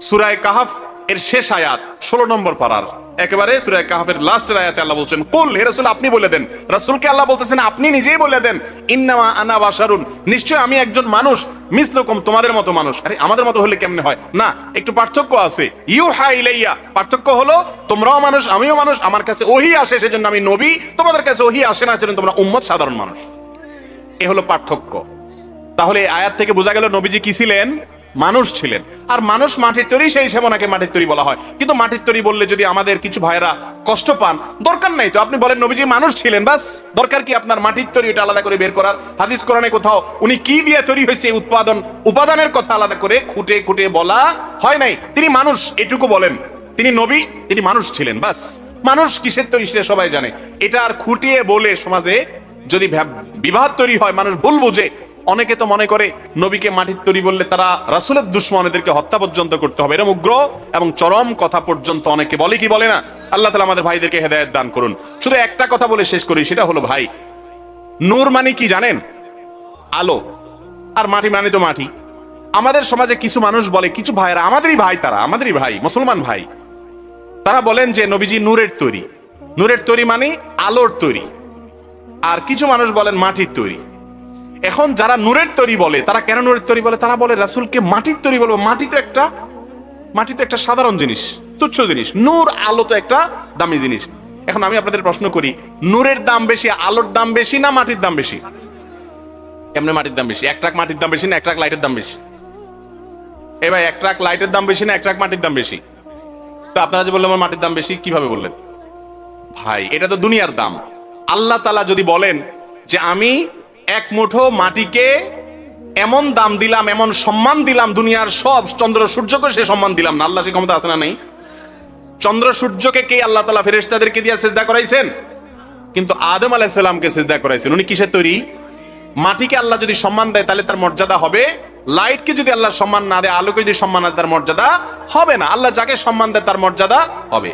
S2: সূরা কাহফ এর শেষ আয়াত 16 নম্বর পারার একেবারে সূরা কাহফের লাস্টের আয়াতে আল্লাহ বলছেন, কুল, হে রাসূল আপনি বলে দেন। রাসূলকে আল্লাহ বলতেছেন আপনি নিজেই বলে দেন, ইন্নামা আনা বাশারুন, নিশ্চয় আমি একজন মানুষ, মিসলুকুম, তোমাদের মতো মানুষ। আরে আমাদের মতো হলে কেমনে হয়? না, একটু পার্থক্য আছে। ইউহা ইলাইয়া, পার্থক্য হলো তোমরাও মানুষ, আমিও মানুষ, আমার কাছে ওহী আসে সেজন্য আমি নবী, তোমাদের কাছে ওহী আসে না সেজন্য তোমরা উম্মত, সাধারণ মানুষ। এ হলো পার্থক্য। তাহলে এই আয়াত থেকে বোঝা গেল নবীজি কি ছিলেন? মানুষ ছিলেন। আর মানুষ মাটির তৈরি, সেই হিসেবে ওনাকে মাটির তৈরি বলা হয়। কিন্তু মাটির তৈরি বললে যদি আমাদের কিছু ভাইরা কষ্ট পান, দরকার নাই তো। আপনি বলেন নবীজি মানুষ ছিলেন, বাস। দরকার কি আপনার মাটির তৈরি এটা আলাদা করে বের করার? হাদিস কোরআনে কোথাও উনি কি দিয়ে তৈরি হয়েছে উপাদানের কথা আলাদা করে খুঁটে খুঁটে বলা হয় নাই। তিনি মানুষ এটুকু বলেন। তিনি নবী, তিনি মানুষ ছিলেন, বাস। মানুষ কিসের তৈরি সেটা সবাই জানে। এটা আর খুঁটিয়ে বলে সমাজে যদি বিবাদ তৈরি হয়, মানুষ ভুল বুঝে। অনেকে তো মনে করে নবীকে মাটির তৈরি বললে তারা রাসূলের দুশমন, এদেরকে হত্যা পর্যন্ত করতে হবে। এরকম উগ্র এবং চরম কথা পর্যন্ত অনেকে বলে কি বলে না। আল্লাহ তাআলা আমাদের ভাইদেরকে হেদায়েত দান করুন। শুধু একটা কথা বলে শেষ করি, সেটা হলো ভাই, নূর মানে কি জানেন? আলো। আর মাটি মানে তো মাটি। আমাদের সমাজে কিছু মানুষ বলে, কিছু ভাইরা, আমাদেরই ভাই, তারা আমাদেরই ভাই, মুসলমান ভাই, তারা বলেন যে নবীজি নূরের তৈরি। নূরের তৈরি মানে আলোর তৈরি। আর কিছু মানুষ বলেন মাটির তৈরি। এখন যারা নূরের তৈরি বলে, তারা কেন নূরের তৈরি বলে? তারা বলে রাসূলকে মাটির তৈরি বলবো। মাটি তো একটা সাধারণ জিনিস, তুচ্ছ জিনিস। নূর, আলো তো একটা দামি জিনিস। এখন আমি আপনাদের প্রশ্ন করি, নূরের দাম বেশি, আলোর দাম বেশি না মাটির দাম বেশি? কেমনে মাটির দাম বেশি? 1 ট্রাক মাটির দাম বেশি না 1 ট্রাক লাইটের দাম বেশি? এ ভাই, 1 ট্রাক লাইটের দাম বেশি না 1 ট্রাক মাটির দাম বেশি? তো আপনারা যে বললেন আমার মাটির দাম বেশি, কিভাবে বললেন ভাই? এটা তো দুনিয়ার দাম। আল্লাহ তাআলা যদি বলেন যে আমি 1 মুঠো মাটিকে এমন দাম দিলাম, এমন সম্মান দিলাম, দুনিয়ার সব চন্দ্র সূর্যকে সে সম্মান দিলাম না। আল্লাহ সে ক্ষমতা আছে না নেই? চন্দ্র সূর্যকে কে আল্লাহ তাআলা ফেরেশতাদেরকে দিয়ে সিজদা করাইছেন? কিন্তু আদম আলাইহিস সালামকে সিজদা করাইছেন। উনি কিসের তৈরি? মাটিকে আল্লাহ যদি সম্মান দেয় তাহলে তার মর্যাদা হবে, লাইটকে যদি আল্লাহ সম্মান না দেয়, আলোকে যদি সম্মান না দেয়, তার মর্যাদা হবে না। আল্লাহ যাকে সম্মান দেয় তার মর্যাদা হবে।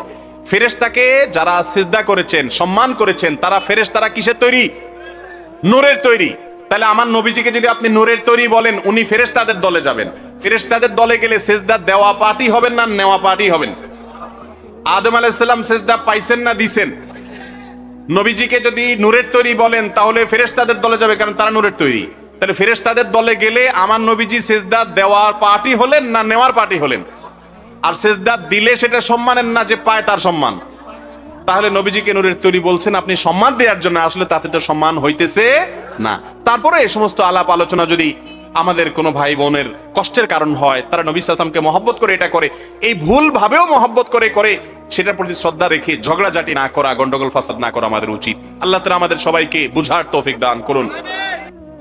S2: ফেরেশতাকে যারা সিজদা করেছেন, সম্মান করেছেন, তারা ফেরেশতারা কিসের তৈরি? নূরের তৈরি। তাহলে আমার নবীজিকে যদি আপনি নূরের তৈরি বলেন, উনি ফেরেশতাদের দলে যাবেন। ফেরেশতাদের দলে গেলে সিজদা দেওয়া পার্টি হবেন না নেওয়া পার্টি হবেন? আদম আলাইহিস সালাম সিজদা পাইছেন না দিছেন? নবীজিকে যদি নূরের তৈরি বলেন তাহলে ফেরেশতাদের দলে যাবে, কারণ তারা নূরের তৈরি। তাহলে ফেরেশতাদের দলে গেলে আমার নবীজি সিজদা দেওয়ার পার্টি হলেন না নেওয়ার পার্টি হলেন? আর সিজদা দিলে সেটা সম্মানের না, যে পায় তার সম্মান। তাহলে নবীজিকে নূরের তৈরি বলছেন আপনি সম্মান দেওয়ার জন্য, আসলে তাতে তো সম্মান হইতেছে না। তারপরে এই সমস্ত আলাপ আলোচনা যদি আমাদের কোনো ভাই বোনের কষ্টের কারণ হয়, তারা নবী সাল্লাল্লাহু আলাইহি ওয়াসাল্লামকে মহব্বত করে এটা করে, এই ভুল ভাবেও মহব্বত করে সেটার প্রতি শ্রদ্ধা রেখে ঝগড়াঝাটি না করা, গন্ডগোল ফাসাদ না করা আমাদের উচিত। আল্লাহ তাআলা আমাদের সবাইকে বুঝার তৌফিক দান করুন।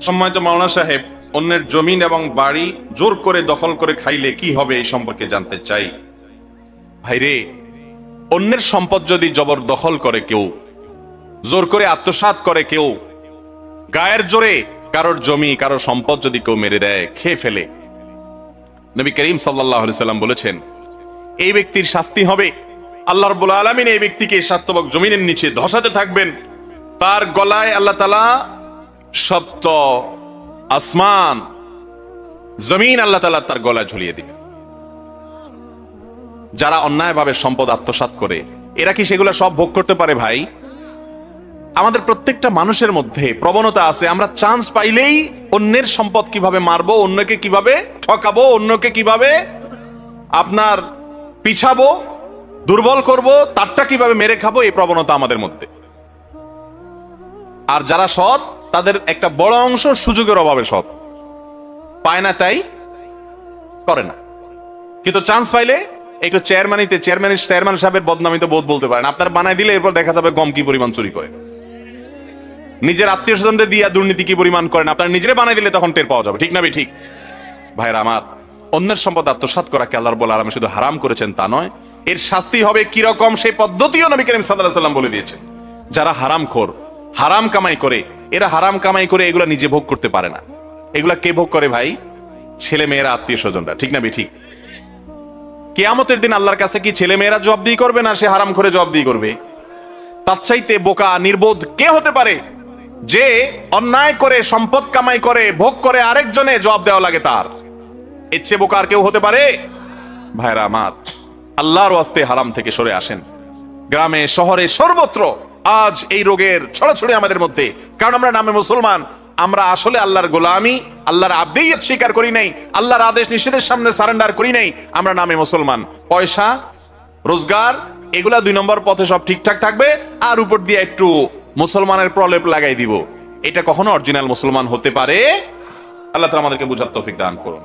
S2: সম্মানিত মাওলানা সাহেব, অন্যের জমিন এবং বাড়ি জোর করে দখল করে খাইলে কি হবে এই সম্পর্কে জানতে চাই। ভাইরে, অন্যের সম্পদ যদি জবরদখল করে কেউ, জোর করে আত্মসাৎ করে কেউ, গায়ের জোরে কারোর জমি কারোর সম্পদ যদি কেউ মেরে দেয়, খেয়ে ফেলে, নবী করিম সাল্লাল্লাহু আলাইহি সাল্লাম বলেছেন এই ব্যক্তির শাস্তি হবে, আল্লাহ রাব্বুল আলামিন এই ব্যক্তিকে সাতবক জমিনের নিচে ধসাতে থাকবেন। তার গলায় আল্লাহ তাআলা সপ্ত আসমান জমিন আল্লাহ তাআলা তার গলায় ঝুলিয়ে দিবেন। যারা অন্যায়ভাবে সম্পদ আত্মসাৎ করে, এরা কি সেগুলো সব ভোগ করতে পারে? ভাই, আমাদের প্রত্যেকটা মানুষের মধ্যে প্রবণতা আছে, আমরা চান্স পাইলেই অন্যের সম্পদ কিভাবে মারবো, অন্যকে কিভাবে ঠকাবো, অন্যকে কিভাবে আপনার পিছাবো, দুর্বল করব, তারটা কিভাবে মেরে খাবো, এই প্রবণতা আমাদের মধ্যে। আর যারা সৎ, তাদের একটা বড় অংশ সুযোগের অভাবে সৎ, পায় না তাই করে না। কিন্তু চান্স পাইলে একটু চেয়ারম্যান সাহেবের বদনামিতে বোধ বলতে পারেন, আপনার বানাই দিলে এরপর দেখা যাবে গম কি পরিমাণ চুরি করে, নিজের আত্মীয় স্বজনদের দিয়া দুর্নীতি কি পরিমাণ করেন, আপনার নিজেরে বানাই দিলে তখন টের পাওয়া যাবে। ঠিক না ঠিক? ভাইরা আমার, অন্যের সম্পদ আত্মসাৎ করাকে আল্লাহ রাব্বুল আলামিন শুধু হারাম করেছেন তা নয়, এর শাস্তি হবে কিরকম সেই পদ্ধতিও নবী করিম সাল্লাল্লাহু আলাইহি ওয়াসাল্লাম বলে দিয়েছেন। যারা হারামখোর, হারাম কামাই করে, এরা হারাম কামাই করে এগুলা নিজে ভোগ করতে পারে না। এগুলা কে ভোগ করে? ভাই, ছেলে মেয়েরা, আত্মীয় স্বজনরা। ঠিক না ঠিক? কিয়ামতের দিন আল্লাহর কাছে কি ছেলে মেয়েরা জবাবদিহি করবে না সে হারাম করে জবাবদিহি করবে? তার চাইতে বোকা নির্বোধ কে হতে পারে যে অন্যায় করে সম্পদ কামাই করে ভোগ করে আরেকজনে জবাব দেওয়া লাগে তার? এর চেয়ে বোকা আর কেউ হতে পারে? ভাইরা আমার, আল্লাহর ওয়াস্তে হারাম থেকে সরে আসেন। গ্রামে শহরে সর্বত্র আজ এই রোগের ছড়াছড়ি আমাদের মধ্যে, কারণ আমরা নামে মুসলমান, আমরা আসলে আল্লাহর গোলামি, আল্লাহর আবদিয়ত স্বীকার করি নাই, আল্লাহর আদেশ নিষেধের সামনে সারেন্ডার করি নাই। আমরা নামে মুসলমান, পয়সা রোজগার এগুলা 2 নম্বর পথে সব ঠিকঠাক থাকবে, আর উপর দিয়ে একটু মুসলমানের প্রলেপ লাগাই দিব। এটা কখনো অরিজিনাল মুসলমান হতে পারে? আল্লাহ তাআলা আমাদেরকে বুঝার তৌফিক দান করুন।